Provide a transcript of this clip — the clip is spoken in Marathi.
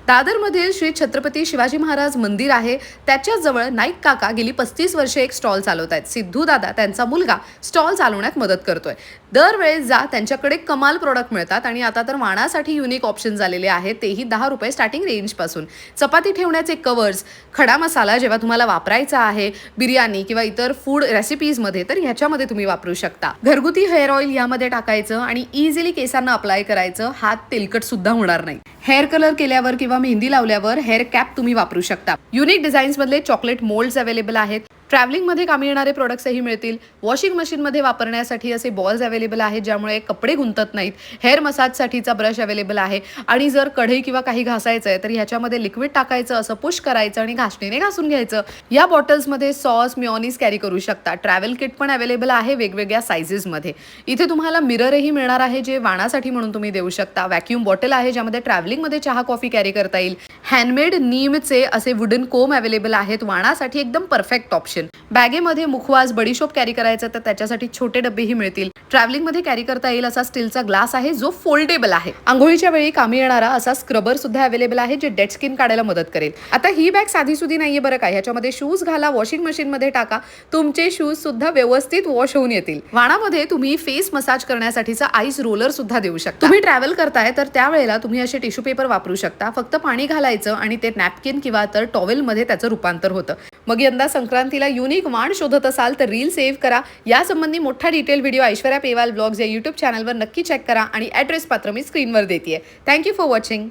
दादरमध्ये श्री छत्रपती शिवाजी महाराज मंदिर आहे, त्याच्याच जवळ नाईक काका गेली 35 वर्षे एक स्टॉल चालवत आहेत. सिद्धू दादा त्यांचा मुलगा स्टॉल चालवण्यात मदत करतोय. दरवेळेस जा त्यांच्याकडे कमाल प्रोडक्ट मिळतात आणि आता तर वाणासाठी युनिक ऑप्शन झालेले आहेत, तेही 10 रुपये स्टार्टिंग रेंज पासून. चपाती ठेवण्याचे कवर्स, खडा मसाला जेव्हा तुम्हाला वापरायचा आहे बिर्याणी किंवा इतर फूड रेसिपीज मध्ये, तर ह्याच्यामध्ये तुम्ही वापरू शकता. घरगुती हेअर ऑइल यामध्ये टाकायचं आणि इझिली केसांना अप्लाय करायचं, हात तेलकट सुद्धा होणार नाही. हेअर कलर केल्यावर किंवा मेहंदी लावल्यावर हेअर कॅप तुम्ही वापरू शकता. युनिक डिझाईन्स मधले चॉकलेट मोल्ड्स अवेलेबल आहेत. ट्रॅव्हलिंग मध्ये कामी येणारे प्रोडक्ट्सही मिळतील. वॉशिंग मशीन मध्ये वापरण्यासाठी असे बॉल्स अवेलेबल आहेत, ज्यामुळे कपडे गुंतत नाहीत. हेअर मसाजसाठीचा ब्रश अवेलेबल आहे आणि जर कढई किंवा काही घासायचं आहे तर ह्याच्यामध्ये लिक्विड टाकायचं, असं पुश करायचं आणि घासणीने घासून घ्यायचं. या बॉटल्समध्ये सॉस मेयोनीज कॅरी करू शकता. ट्रॅव्हल किट पण अवेलेबल आहे वेगवेगळ्या साइजेस मध्ये. इथे तुम्हाला मिररही मिळणार आहे, जे वाणासाठी म्हणून तुम्ही देऊ शकता. व्हॅक्यूम बॉटल आहे, ज्यामध्ये ट्रॅव्हलिंग मध्ये चहा कॉफी कॅरी करता येईल. हँडमेड नीमचे असे वुडन कोम अवेलेबल आहेत, वाणासाठी एकदम परफेक्ट ऑप्शन. बॅगेमध्ये मुखवास, बडीशोप कॅरी करायचं तर त्याच्यासाठी छोटे डब्बेही मिळतील. ट्रॅव्हलिंग मध्ये कॅरी करता येईल असा स्टीलचा ग्लास आहे, जो फोल्डेबल आहे. आंघोळीच्या वेळी कामी येणारा असा स्क्रबर सुद्धा अवेलेबल आहे, जे डेड स्किन काढायला मदत करेल. आता ही बॅग साधी सुधी नाहीये बरं का. ह्याच्यामध्ये शूज घाला, वॉशिंग मशीन मध्ये टाका, तुमचे शूज सुद्धा व्यवस्थित वॉश होऊन येतील. वाणामध्ये तुम्ही फेस मसाज करण्यासाठीचा आईस रोलर सुद्धा देऊ शकता. तुम्ही ट्रॅव्हल करताय तर त्यावेळेला तुम्ही असे टिश्यू पेपर वापरू शकता. फक्त पाणी घालायचं आणि ते नॅपकिन किंवा तर टॉवेल मध्ये त्याचं रूपांतर होतं. मग यंदा संक्रांतीला युनिक वाण शोधत असाल तर रील सेव्ह करा. यासंबंधी मोठा detail video Aishwarya Pewal blogs या यूट्यूब चॅनलवर नक्की चेक करा आणि ॲड्रेस पात्र मी स्क्रीनवर देतेय. Thank you for watching.